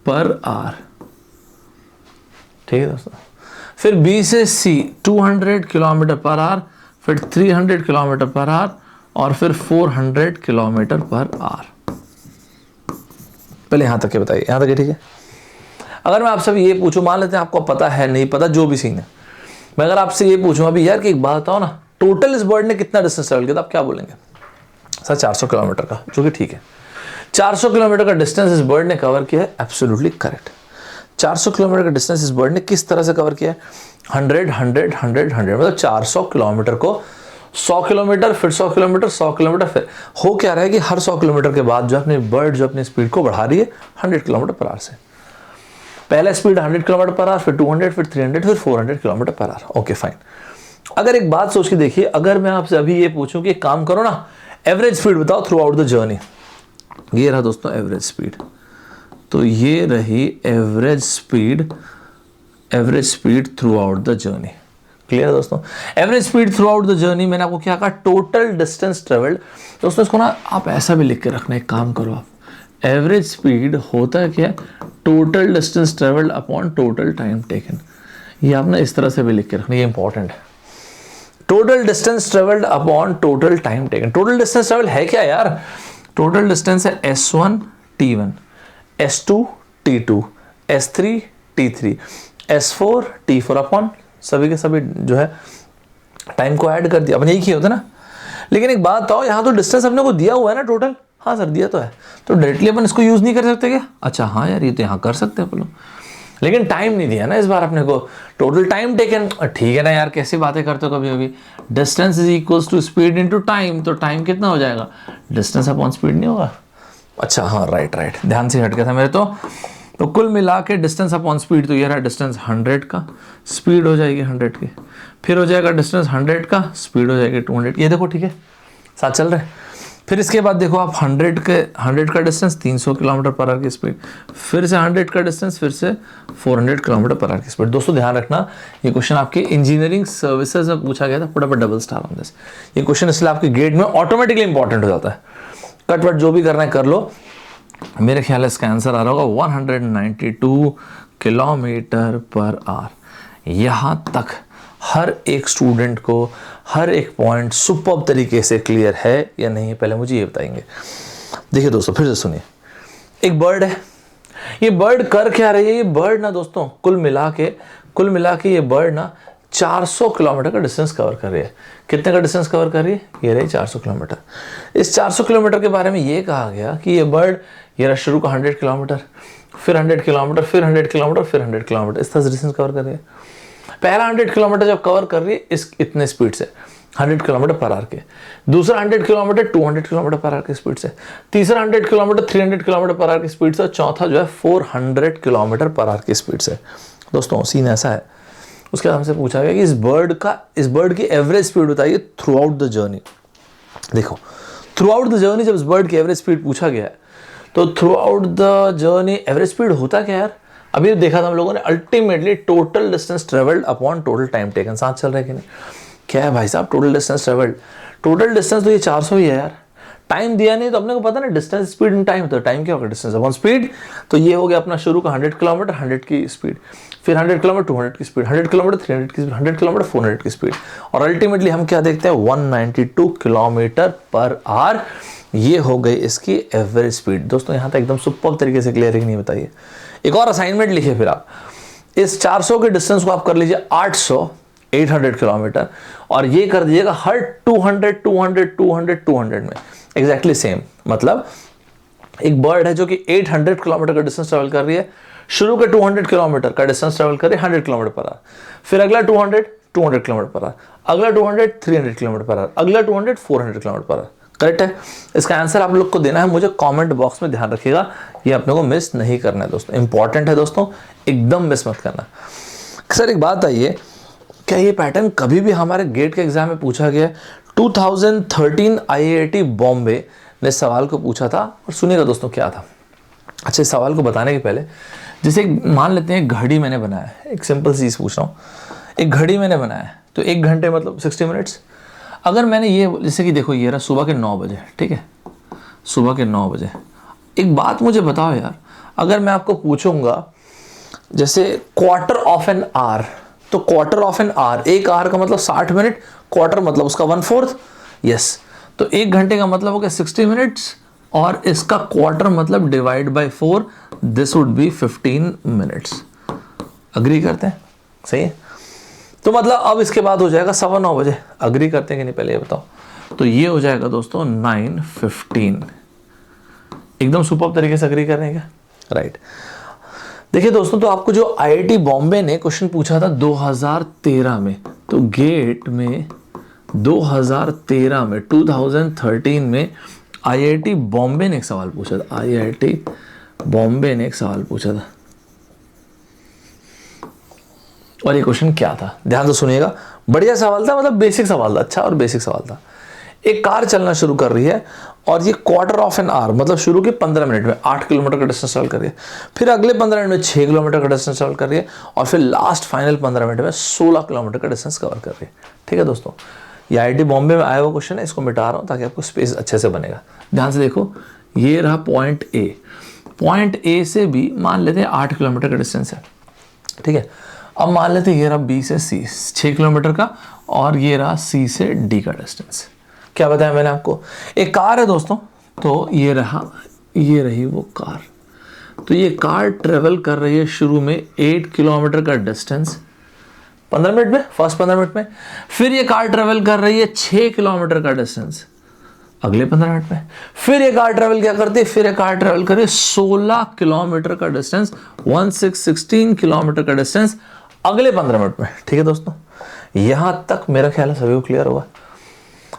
पर आवर। ठीक है दोस्तों, फिर बी से सी 200 किलोमीटर पर आवर, फिर 300 किलोमीटर पर आवर, और फिर 400 किलोमीटर पर आवर। पहले यहां तक के बताइए, यहां तक ठीक है। अगर मैं आपसे ये पूछूं, मान लेते हैं आपको पता है नहीं पता, जो भी सीन है, मैं अगर आपसे ये पूछूं अभी यार कि एक बात बताओ ना, टोटल इस बर्ड ने कितना डिस्टेंस ट्रेवल किया, तो आप क्या बोलेंगे? सर 400 किलोमीटर का, जो कि ठीक है। 400 किलोमीटर का डिस्टेंस इस बर्ड ने कवर किया है, एब्सोल्युटली करेक्ट। 400 किलोमीटर का डिस्टेंस इस बर्ड ने किस तरह से कवर किया है? 100 100 100 100, मतलब 400 किलोमीटर को 100 किलोमीटर, फिर 100 किलोमीटर, 100 किलोमीटर। फिर हो क्या रहा है कि हर 100 किलोमीटर के बाद जो अपनी बर्ड जो अपनी स्पीड को बढ़ा रही है 100 किलोमीटर पर आवर से। पहला स्पीड 100 किलोमीटर पर आवर, फिर 200, फिर 300, फिर 400 kilometre per our. Okay fine. अगर एक बात सोच के देखिए, अगर मैं आपसे अभी ये पूछूं कि एक काम करो ना, एवरेज स्पीड बताओ थ्रू आउट द जर्नी। ये रहा दोस्तों एवरेज स्पीड, तो ये रही average speed throughout the journey. Clear है दोस्तों? Average speed throughout the journey, मैंने आपको क्या कहा? Total distance travelled. दोस्तों इसको ना आप ऐसा भी लिख के रखना, एक काम करो आप, एवरेज स्पीड होता क्या है? Total distance travelled upon total time taken. ये आप ना इस तरह से भी लिख के रखना, ये इंपॉर्टेंट है। Total distance travelled upon total time taken. Total distance travel है क्या यार? टोटल डिस्टेंस है S1 T1, S2 T2, S3 T3, S4 T4 upon सभी के सभी जो है टाइम को ऐड कर दिया, अपन यही किया होता ना। लेकिन एक बात बताओ, यहाँ तो डिस्टेंस अपने को दिया हुआ है ना टोटल। हाँ सर दिया तो है, तो डायरेक्टली अपन इसको यूज नहीं कर सकते क्या? अच्छा हाँ यार, ये तो यहाँ कर सकते हैं अपन लोग, लेकिन टाइम नहीं दिया ना इस बार अपने को। टोटल टाइम टेकन, ठीक है ना यार, कैसी बातें करते हो कभी कभी। Distance is equals to speed into time, तो टाइम कितना हो जाएगा? डिस्टेंस अपॉन स्पीड नहीं होगा? अच्छा हाँ राइट, ध्यान से हट गया था मेरे तो कुल मिला के डिस्टेंस अपॉन स्पीड, तो ये रहा डिस्टेंस 100 का, स्पीड हो जाएगी 100 की, फिर हो जाएगा डिस्टेंस 100 का, स्पीड हो जाएगी 200। ये देखो ठीक है, साथ चल रहे। फिर इसके बाद देखो आप 100 का डिस्टेंस 300 किलोमीटर पर आवर की स्पीड, फिर से 100 का डिस्टेंस, फिर से 400 किलोमीटर पर आवर की स्पीड। दोस्तों ध्यान रखना, ये क्वेश्चन आपके इंजीनियरिंग सर्विसेज में पूछा गया था, put up double star on this. ये क्वेश्चन इसलिए आपके ग्रेड में ऑटोमेटिकली इंपॉर्टेंट हो जाता है। कट वट जो भी करना है कर लो। मेरे ख्याल है इसका आंसर आ रहा होगा 192 किलोमीटर पर आवर। यहाँ तक हर एक स्टूडेंट को हर एक पॉइंट सुपर्ब तरीके से क्लियर है या नहीं है, पहले मुझे ये बताएंगे। देखिए दोस्तों फिर से सुनिए, एक बर्ड है, ये बर्ड कर क्या रही है? ये बर्ड ना दोस्तों कुल मिला के ये बर्ड ना 400 किलोमीटर का डिस्टेंस कवर कर रही है। कितने का डिस्टेंस कवर कर रही है? ये रही 400 किलोमीटर। इस 400 किलोमीटर के बारे में ये कहा गया कि ये बर्ड ये रहा शुरू का 100 किलोमीटर, फिर 100 किलोमीटर, फिर 100 किलोमीटर, फिर 100 किलोमीटर, इस तरह से डिस्टेंस कवर कर रही है। पहला 100 किलोमीटर जब कवर कर रही है इस इतने स्पीड से 100 किलोमीटर पर आवर के, दूसरा 100 किलोमीटर 200 किलोमीटर पर आवर की स्पीड से, तीसरा 100 किलोमीटर 300 किलोमीटर पर आवर की स्पीड से, और चौथा जो है 400 किलोमीटर पर आवर की स्पीड से। दोस्तों सीन ऐसा है। उसके बाद हमसे पूछा गया कि इस बर्ड की एवरेज स्पीड बताइए थ्रू आउट द जर्नी। देखो, थ्रू आउट द जर्नी जब इस बर्ड की एवरेज स्पीड पूछा गया है तो through out the journey average speed होता क्या यार? अभी देखा था हम लोगों ने, ultimately total distance travelled upon total time taken. साथ चल रहा है कि नहीं? क्या है भाई साहब total distance travelled? Total distance तो ये 400 ही है यार। टाइम दिया नहीं तो अपने को पता ना, डिस्टेंस स्पीड एंड टाइम, तो टाइम क्या होगा? Distance upon speed. तो ये हो गया अपना शुरू का 100 किलोमीटर 100 की स्पीड, फिर 100 किलोमीटर 200 की स्पीड, 100 किलोमीटर 300 की स्पीड, 100 किलोमीटर 400 की स्पीड, और अल्टीमेटली हम क्या देखते हैं? 192 किलोमीटर पर आवर। ये हो गई इसकी एवरेज स्पीड। दोस्तों यहाँ तक एकदम सुपर तरीके से क्लियर ही नहीं बताइए। एक और असाइनमेंट लिखिए फिर आप, इस 400 के डिस्टेंस को आप कर लीजिए 800 किलोमीटर, और ये कर दीजिएगा हर 200 200 200 200 में एग्जैक्टली सेम। मतलब एक बर्ड है जो कि 800 किलोमीटर का डिस्टेंस ट्रेवल कर रही है, शुरू के 200 किलोमीटर का डिस्टेंस ट्रेवल कर रही है 100 किलोमीटर पर आवर, फिर अगला 200 किलोमीटर पर आवर, अगला 200 300 किलोमीटर पर आवर, अगला 200 400 किलोमीटर पर आवर। करेक्ट है? इसका आंसर आप लोग को देना है मुझे कमेंट बॉक्स में, ध्यान रखिएगा ये अपने को मिस नहीं करना है दोस्तों, इंपॉर्टेंट है दोस्तों, एकदम मिस मत करना। सर एक बात आइए, क्या ये पैटर्न कभी भी हमारे गेट के एग्जाम में पूछा गया? 2013 IIT बॉम्बे ने सवाल को पूछा था, और सुनिएगा दोस्तों क्या था। अच्छा, इस सवाल को बताने के पहले जैसे मान लेते हैं घड़ी मैंने बनाया है, एक सिंपल चीज़ पूछ रहा हूँ, एक घड़ी मैंने बनाया है तो 1 घंटे मतलब 60 मिनट्स। अगर मैंने ये जैसे कि देखो ये रहा सुबह के 9 बजे, ठीक है, सुबह के 9 बजे। एक बात मुझे बताओ यार, अगर मैं आपको पूछूंगा जैसे क्वार्टर ऑफ एन आवर, तो क्वार्टर ऑफ एन आवर, एक आवर का मतलब 60 मिनट, क्वार्टर मतलब उसका 1/4, यस। तो 1 घंटे का मतलब हो गया 60 मिनट्स, और इसका क्वार्टर मतलब divide by 4, this would be 15 minutes. Agree करते हैं? सही है। तो मतलब अब इसके बाद हो जाएगा 9:15 बजे। अग्री करते हैं कि नहीं पहले ये बताओ। तो ये हो जाएगा दोस्तों 9:15। एकदम सुपर तरीके से अग्री करेंगे, राइट? देखिए दोस्तों, तो आपको जो IIT बॉम्बे ने क्वेश्चन पूछा था 2013 में, तो गेट में 2013 में 2013 में IIT बॉम्बे ने एक सवाल पूछा था, IIT बॉम्बे ने एक सवाल पूछा था। और ये क्वेश्चन क्या था, ध्यान से सुनिएगा, बढ़िया सवाल था, मतलब बेसिक सवाल था, अच्छा और बेसिक सवाल था। एक कार चलना शुरू कर रही है और ये क्वार्टर ऑफ एन आवर मतलब शुरू के 15 मिनट में 8 किलोमीटर का डिस्टेंस ट्रेवल कर रही है, फिर अगले 15 मिनट में 6 किलोमीटर का डिस्टेंस ट्रेवल कर रही है, और फिर लास्ट फाइनल 15 मिनट में 16 किलोमीटर का डिस्टेंस कवर कर रही है। ठीक है दोस्तों, ये IIT बॉम्बे में आया हुआ क्वेश्चन है, इसको मिटा रहा हूँ ताकि आपको स्पेस अच्छे से बनेगा। ध्यान से देखो, ये रहा पॉइंट ए, पॉइंट ए से बी मान लेते हैं 8 किलोमीटर का डिस्टेंस है, ठीक है। अब मान लेते हैं ये रहा बी से सी 6 किलोमीटर का, और ये रहा सी से डी का डिस्टेंस। क्या बताया मैंने आपको, एक कार है दोस्तों, तो ये रही वो कार। तो ये कार ट्रेवल कर रही है शुरू में 8 किलोमीटर का डिस्टेंस 15 मिनट में, फर्स्ट 15 मिनट में, फिर ये कार ट्रेवल कर रही है 6 किलोमीटर का डिस्टेंस अगले 15 मिनट में, फिर ये कार ट्रेवल क्या करती है, फिर ये कार ट्रेवल करे 16 किलोमीटर का डिस्टेंस 16 किलोमीटर का डिस्टेंस अगले 15 मिनट में। ठीक है दोस्तों, यहां तक मेरा ख्याल है सभी को क्लियर हुआ।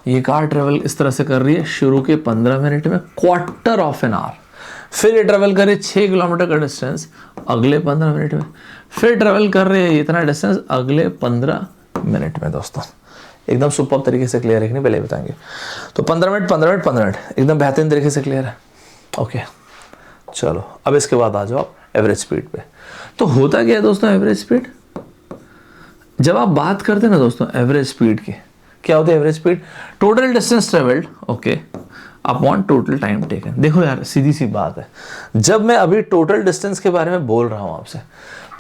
ये कार ट्रेवल इस तरह से कर रही है शुरू के 15 मिनट में क्वार्टर ऑफ एन आवर, फिर ये ट्रेवल करे 6 किलोमीटर का डिस्टेंस अगले 15 मिनट में, फिर ट्रेवल कर रहे हैं इतना डिस्टेंस अगले 15 मिनट में। दोस्तों एकदम सुपर तरीके से क्लियर है कि नहीं, पहले बताएंगे। तो 15 मिनट 15 मिनट 15 मिनट एकदम बेहतरीन तरीके से क्लियर है। ओके चलो, अब इसके बाद आ जाओ आप एवरेज स्पीड पे। तो होता क्या है दोस्तों एवरेज स्पीड, जब आप बात करते हैं ना दोस्तों एवरेज स्पीड की, क्या होता है average speed, total distance travelled okay upon total time taken. देखो यार सीधी सी बात है, जब मैं अभी टोटल डिस्टेंस के बारे में बोल रहा हूं आपसे,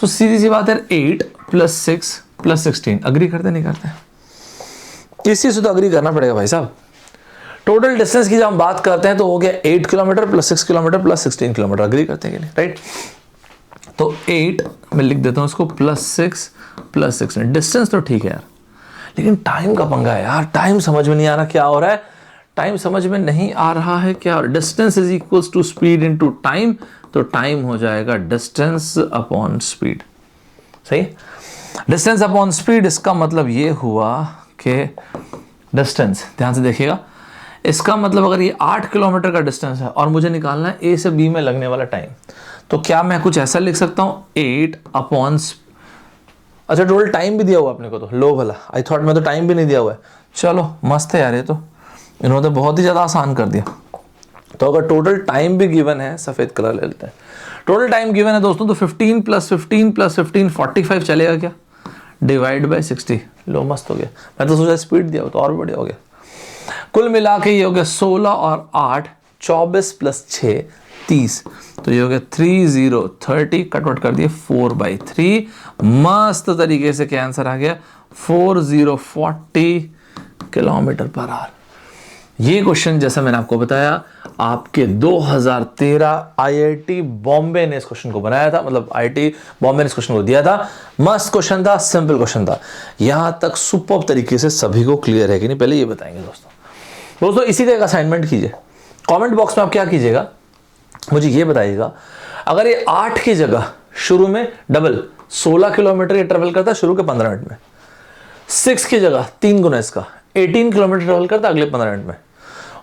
तो सीधी सी बात है 8 + 6 + 16। अग्री करते नहीं करते, किसी से तो अग्री करना पड़ेगा भाई साहब। टोटल डिस्टेंस की जब हम बात करते हैं तो हो गया 8 किलोमीटर + 6 किलोमीटर + 16 किलोमीटर। अग्री करते हैं कि नहीं, राइट? तो 8 मैं लिख देता हूं इसको +6 प्लस 16। डिस्टेंस तो ठीक है यार, लेकिन टाइम का पंगा है यार, टाइम समझ में नहीं आ रहा क्या हो रहा है, टाइम समझ में नहीं आ रहा है क्या। Distance is equals to speed into time, तो टाइम हो जाएगा डिस्टेंस अपॉन स्पीड। सही, डिस्टेंस अपॉन स्पीड, इसका मतलब ये हुआ कि डिस्टेंस, ध्यान से देखिएगा, इसका मतलब अगर ये 8 किलोमीटर का डिस्टेंस है और मुझे निकालना है ए से बी में लगने वाला टाइम, तो क्या मैं कुछ ऐसा लिख सकता हूं 8 अपॉन, अच्छा टोटल टाइम भी दिया हुआ अपने को, तो लो भला, आई थॉट में तो टाइम भी नहीं दिया हुआ है। चलो मस्त है यार, ये तो इन्होंने बहुत ही ज़्यादा आसान कर दिया। तो अगर टोटल टाइम भी गिवन है, सफ़ेद कलर ले लेते हैं, टोटल टाइम गिवन है दोस्तों, तो 15 प्लस 15 प्लस 15 45 चलेगा क्या, डिवाइड बाय 60। लो मस्त हो गया, मैं तो सोचा स्पीड दिया हो तो और बढ़िया हो गया। कुल मिला के ये हो गया 16 और 8 24 प्लस 6 30, तो ये हो गया 30 30, कटवट कर दिए 4/3, मस्त तरीके से क्या आंसर आ गया 4040 किलोमीटर पर आवर। ये क्वेश्चन जैसा मैंने आपको बताया, आपके 2013 आईआईटी बॉम्बे ने इस क्वेश्चन को बनाया था, मतलब आईआईटी बॉम्बे ने इस क्वेश्चन को दिया था। मस्त क्वेश्चन था, सिंपल क्वेश्चन था, यहां तक सुपर तरीके से सभी को क्लियर है कि नहीं, पहले ये बताएंगे दोस्तों। इसी का एक असाइनमेंट कीजिए, कमेंट बॉक्स में आप क्या कीजिएगा, मुझे ये बताइएगा, अगर ये 8 की जगह शुरू में डबल 16 किलोमीटर ये ट्रेवल करता शुरू के 15 मिनट में, 6 की जगह 3 गुना इसका 18 किलोमीटर ट्रेवल करता अगले 15 मिनट में,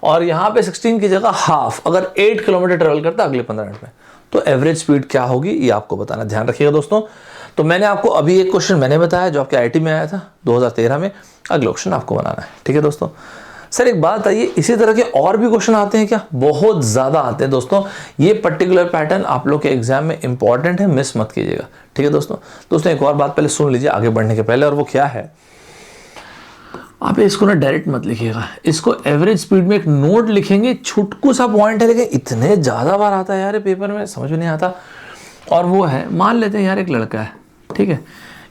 और यहां पे 16 की जगह हाफ अगर 8 किलोमीटर ट्रेवल करता अगले 15 मिनट में, तो एवरेज स्पीड क्या होगी ये आपको बताना, ध्यान रखिएगा दोस्तों। तो मैंने आपको अभी एक क्वेश्चन मैंने बताया जो आपके आईआईटी में आया था 2013 में, अगला क्वेश्चन आपको बनाना है, ठीक है दोस्तों। सर एक बात आइए, इसी तरह के और भी क्वेश्चन आते हैं क्या, बहुत ज्यादा आते हैं दोस्तों। ये पर्टिकुलर पैटर्न आप लोग के एग्जाम में इंपॉर्टेंट है, मिस मत कीजिएगा, ठीक है दोस्तों। एक और बात पहले सुन लीजिए आगे बढ़ने के पहले, और वो क्या है, आप इसको ना डायरेक्ट मत लिखिएगा, इसको एवरेज स्पीड में एक नोट लिखेंगे, छुटकू सा पॉइंट है, लेकिन इतने ज्यादा बार आता है यार पेपर में, समझ में नहीं आता। और वो है, मान लेते हैं यार एक लड़का है, ठीक है,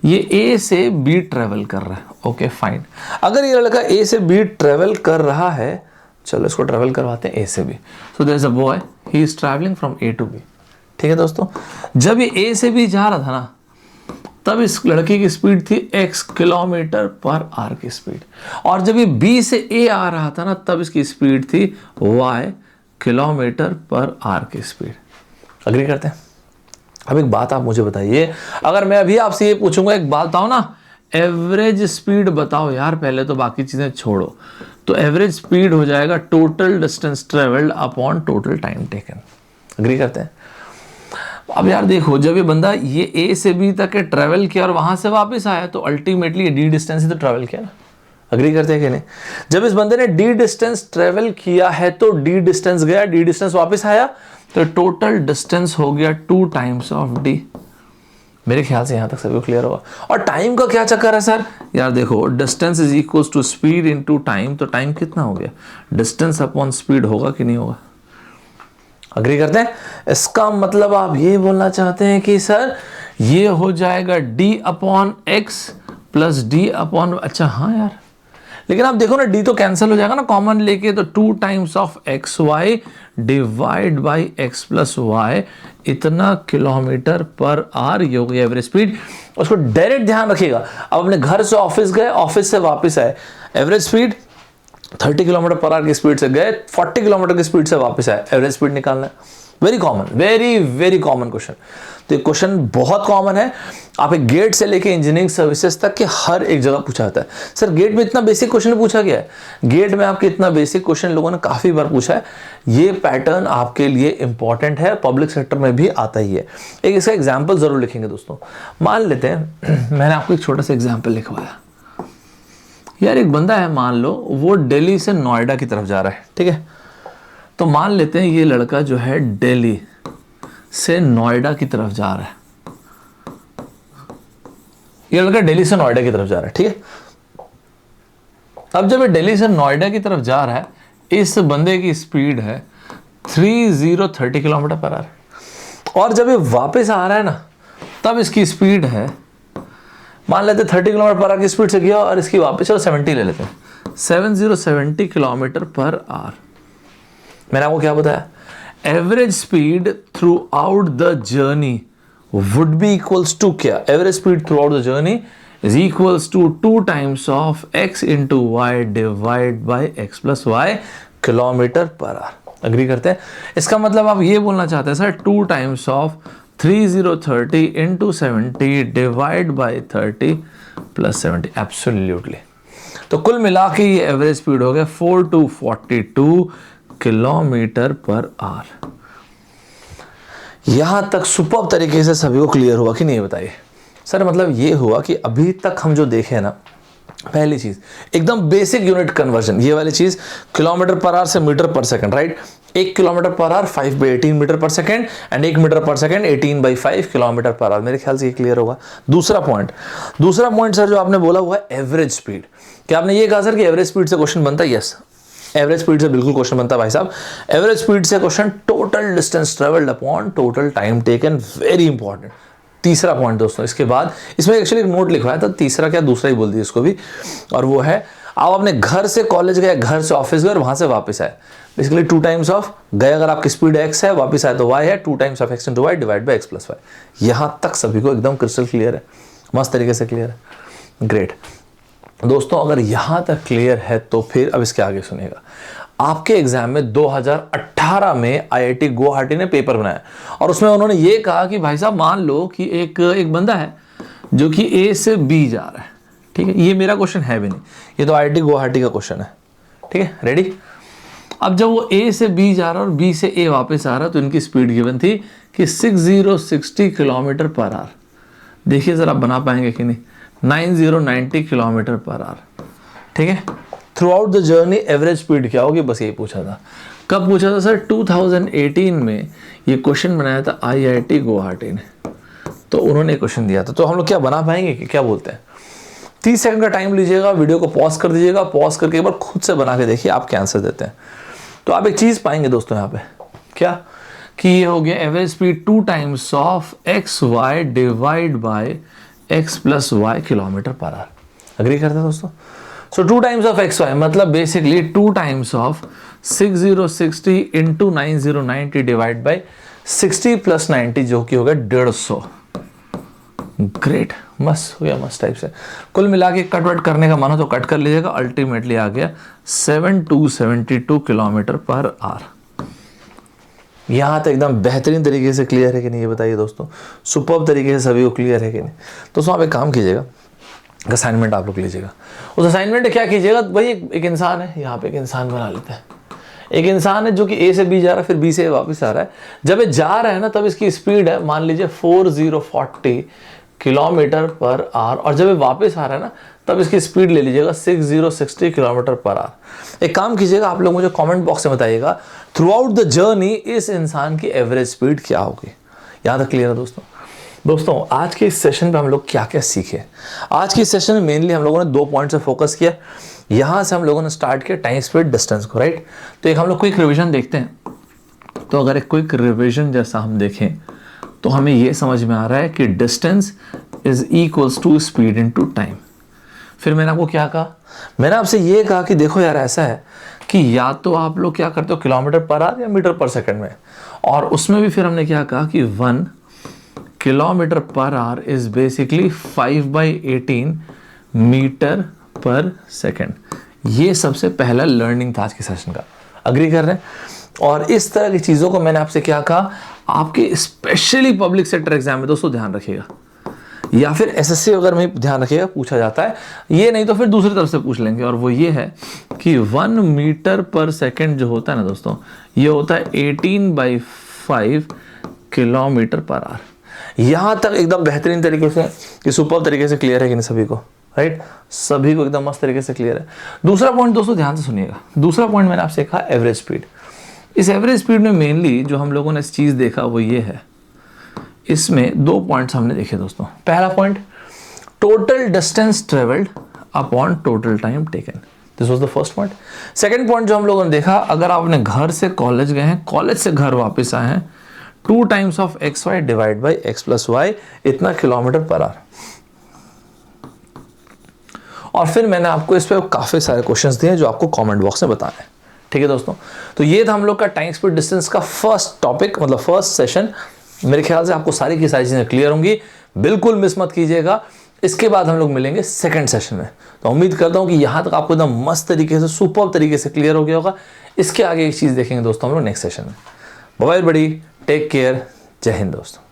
ये ए से बी ट्रेवल कर रहा है, ओके फाइन। अगर ये लड़का ए से बी ट्रेवल कर रहा है, चलो इसको ट्रेवल करवाते हैं ए से B. So there is a boy, he is travelling from A to B, ठीक है दोस्तों। जब ये ए से बी जा रहा था ना, तब इस लड़के की स्पीड थी x किलोमीटर पर आवर की स्पीड, और जब ये b से a आ रहा था ना, तब इसकी स्पीड थी y किलोमीटर पर आवर की स्पीड। अग्री करते हैं। अब एक बात आप मुझे बताइए, अगर मैं अभी आपसे ये पूछूंगा, एक बात बताओ ना, एवरेज स्पीड बताओ यार, पहले तो बाकी चीजें छोड़ो, तो एवरेज स्पीड हो जाएगा total distance travelled upon total time taken. Agree करते हैं। अब यार देखो, जब ये बंदा ये ए से बी तक के ट्रेवल किया और वहां से वापस आया, तो अल्टीमेटली डी डिस्टेंस ही तो ट्रेवल किया ना। अग्री करते हैं कि नहीं। जब इस बंदे ने डी डिस्टेंस ट्रेवल किया है, तो डी डिस्टेंस गया, डी डिस्टेंस वापस आया, तो टोटल डिस्टेंस हो गया 2 टाइम्स ऑफ डी। मेरे ख्याल से यहां तक सभी क्लियर होगा। और टाइम का क्या चक्कर है सर, यार देखो, distance is equals to speed into time, तो टाइम कितना हो गया, डिस्टेंस अपॉन स्पीड होगा कि नहीं होगा। अग्री करते हैं। इसका मतलब आप ये बोलना चाहते हैं कि सर ये हो जाएगा d upon x plus D upon, अच्छा हाँ यार, लेकिन आप देखो ना, d तो कैंसिल हो जाएगा ना कॉमन लेके, तो 2 times of x y divide by x plus y, इतना किलोमीटर पर आवर, ये हो गई एवरेज स्पीड। उसको डायरेक्ट ध्यान रखिएगा। अब अपने घर से ऑफिस गए, ऑफिस से वापस आए, average speed 30 kilometre per our की स्पीड से गए, 40 किलोमीटर की स्पीड से वापस आए, एवरेज स्पीड निकालना है। Very common, very very common question. तो ये क्वेश्चन बहुत कॉमन है, आप एक गेट से लेके इंजीनियरिंग सर्विसेज तक के हर एक जगह पूछा जाता है। सर गेट में इतना बेसिक क्वेश्चन पूछा गया है, गेट में आपके इतना बेसिक क्वेश्चन लोगों ने काफी बार पूछा है। ये पैटर्न आपके लिए इंपॉर्टेंट है, पब्लिक सेक्टर में भी आता ही है। एक इसका एग्जाम्पल जरूर लिखेंगे दोस्तों। मान लेते हैं मैंने आपको एक छोटा सा एग्जाम्पल लिखवाया, यार एक बंदा है, मान लो वो दिल्ली से नोएडा की तरफ जा रहा है, ठीक है। तो मान लेते हैं ये लड़का जो है दिल्ली से नोएडा की तरफ जा रहा है, ये लड़का दिल्ली से नोएडा की तरफ जा रहा है, ठीक है। अब जब ये दिल्ली से नोएडा की तरफ जा रहा है, इस बंदे की स्पीड है 30 किलोमीटर पर आवर, और जब ये वापस आ रहा है ना, तब इसकी स्पीड है, मान लेते 30 किलोमीटर पर आवर की स्पीड से गया, और इसकी वापस, चलो 70 ले लेते हैं, 70 किलोमीटर पर आवर। मैंने आपको क्या बताया, average speed throughout the journey would be equals to क्या, average speed throughout the journey is equals to 2 times of x into Y divide by x plus Y kilometre per hour. Agree करते हैं? इसका मतलब आप ये बोलना चाहते हैं sir 2 times of 3030 into 70 divide by 30 plus 70। Absolutely. तो कुल मिला के ये एवरेज स्पीड हो गया 4242 किलोमीटर पर आवर। यहां तक सुपर तरीके से सभी को क्लियर हुआ कि नहीं? बताइए सर। मतलब ये हुआ कि अभी तक हम जो देखे ना, पहली चीज एकदम बेसिक यूनिट कन्वर्जन, ये वाली चीज किलोमीटर पर आवर से metre per second, right? 1 kilometre per hour 5/18 metre per second and 1 metre per second 18/5 kilometre per hour. मेरे ख्याल से ये क्लियर होगा। दूसरा पॉइंट सर जो आपने बोला हुआ है एवरेज स्पीड। क्या आपने ये कहा सर कि एवरेज स्पीड से क्वेश्चन बनता है? यस, एवरेज स्पीड से बिल्कुल क्वेश्चन बनता है भाई साहब। एवरेज स्पीड से question total distance travelled upon total time taken, very important. तीसरा पॉइंट दोस्तों, इसके बाद इसमें एक्चुअली एक नोट लिखवाया था, तीसरा क्या दूसरा ही बोल दिया इसको भी, और वो है आप अपने घर से कॉलेज गए, घर से ऑफिस गए और वहां से वापस आए। बेसिकली 2 टाइम्स ऑफ गए, अगर आपकी स्पीड x है, वापस आए तो y है, 2 times of x into Y divide by x plus y. यहां तक सभी को एकदम क्रिस्टल क्लियर है, मस्त तरीके से क्लियर है। ग्रेट दोस्तों, अगर यहां तक क्लियर है तो फिर अब इसके आगे सुनिएगा। आपके एग्जाम में 2018 में आईआईटी गुवाहाटी ने पेपर बनाया और उसमें उन्होंने ये कहा कि भाई साहब मान लो कि एक बंदा है जो कि ए से बी जा रहा है, ठीक है? ये मेरा क्वेश्चन है भी नहीं, ये तो आईआईटी गुवाहाटी का क्वेश्चन है, ठीक है? रेडी? अब जब वो ए से बी जा रहा है और बी से ए वापस आ रहा है तो इनकी स्पीड गिवन थी कि 6060 किलोमीटर पर आवर। देखिए जरा बना पाएंगे कि नहीं? 9090 किलोमीटर पर आवर, ठीक है? Through out the journey average speed क्या होगी, बस यही पूछा था। कब पूछा था सर? 2018 में ये क्वेश्चन बनाया था आईआईटी गुवाहाटी ने, तो उन्होंने क्वेश्चन दिया था। तो हम लोग क्या बना पाएंगे कि क्या बोलते हैं? 30 सेकंड का टाइम लीजिएगा, वीडियो को पॉज कर दीजिएगा, पॉज करके एक बार खुद से बना के देखिए आप क्या आंसर देते हैं। तो आप एक चीज पाएंगे दोस्तों यहाँ पे, क्या कि ये हो गया average speed 2 times of x y divide by x plus Y kilometre per hour. Agree करते हैं दोस्तों? So 2 times of x y मतलब basically 2 times of 6060 into 9090 divide by 60 plus 90 जो कि होगा 150। ग्रेट, मस्त हो गया, मस्त टाइप से। कुल मिला के कट वट करने का मन हो तो कट कर लीजिएगा। अल्टीमेटली आ गया 7272 किलोमीटर पर आवर। यहां तक एकदम बेहतरीन तरीके से क्लियर है कि नहीं, ये बताइए दोस्तों? सुपर्ब तरीके से सभी को क्लियर है कि नहीं? दोस्तों आप एक काम कीजिएगा, असाइनमेंट आप लोग लीजिएगा। उस असाइनमेंट में क्या कीजिएगा भाई, एक इंसान है, यहाँ पे एक इंसान बना लेते हैं। एक इंसान है जो कि ए से बी जा रहा है, फिर बी से वापस आ रहा है। जब ये जा रहा है ना तब इसकी स्पीड है मान लीजिए 4040 किलोमीटर पर आवर, और जब ये वापस आ रहा है ना तब इसकी स्पीड ले लीजिएगा 6060 किलोमीटर पर आवर। एक काम कीजिएगा, आप लोग मुझे कमेंट बॉक्स में बताइएगा थ्रू आउट द जर्नी इस इंसान की एवरेज स्पीड क्या होगी। यहां तक क्लियर है दोस्तों? आज के इस सेशन पे हम लोग क्या क्या सीखे? आज के इस सेशन में मेनली हम लोगों ने 2 पॉइंट से फोकस किया। यहां से हम लोगों ने स्टार्ट किया टाइम स्पीड डिस्टेंस को, राइट? तो एक हम लोग क्विक रिवीजन देखते हैं। तो अगर एक क्विक रिवीजन जैसा हम देखें तो हमें यह समझ में आ रहा है कि distance is equals to speed into time. फिर मैंने आपको क्या कहा? मैंने आपसे ये कहा कि देखो यार ऐसा है कि या तो आप लोग क्या करते हो किलोमीटर पर आवर या मीटर पर सेकंड में, और उसमें भी फिर हमने क्या कहा कि 1 kilometre per hour is basically 5/18 metre per second. ये सबसे पहला लर्निंग था आज के सेशन का। अग्री कर रहे हैं? और इस तरह की चीज़ों को मैंने आपसे क्या कहा, आपके स्पेशली पब्लिक सेक्टर एग्जाम में दोस्तों ध्यान रखिएगा, या फिर एसएससी वगैरह में ध्यान रखिएगा, पूछा जाता है। ये नहीं तो फिर दूसरी तरफ से पूछ लेंगे, और वो ये है कि 1 मीटर पर सेकंड जो होता है ना दोस्तों, ये होता है 18/5 किलोमीटर पर आवर। यहां तक एकदम बेहतरीन तरीके से, कि सुपर तरीके से क्लियर है कि नहीं सभी को? राइट? सभी को एकदम मस्त तरीके से क्लियर है। दूसरा पॉइंट दोस्तों ध्यान से सुनिएगा। दूसरा पॉइंट मैंने आपसे कहा एवरेज स्पीड। इस एवरेज स्पीड में मेनली जो हम लोगों ने इस चीज देखा वो ये है, इसमें 2 पॉइंट्स हमने देखे दोस्तों। पहला point, total distance travelled upon total time taken, this was the first point. Second point जो हम लोगों ने देखा, अगर आप अपने घर से कॉलेज गए हैं, कॉलेज से घर वापस आए हैं, 2 times of x y divide by x plus y, इतना किलोमीटर पर आवर। और फिर मैंने आपको इस पर काफी सारे क्वेश्चंस दिए जो आपको कमेंट बॉक्स में बताने हैं। ठीक है दोस्तों? तो ये था हम लोग का टाइम स्पीड डिस्टेंस का फर्स्ट टॉपिक, मतलब फर्स्ट सेशन। मेरे ख्याल से आपको सारी की सारी चीज़ें क्लियर होंगी, बिल्कुल मिस मत कीजिएगा। इसके बाद हम लोग मिलेंगे सेकंड सेशन में। तो उम्मीद करता हूँ कि यहाँ तक आपको एकदम मस्त तरीके से, सुपर तरीके से क्लियर हो गया होगा। इसके आगे एक चीज़ देखेंगे दोस्तों हम लोग नेक्स्ट सेशन में। बाय बाय बड़ी, टेक केयर, जय हिंद दोस्तों।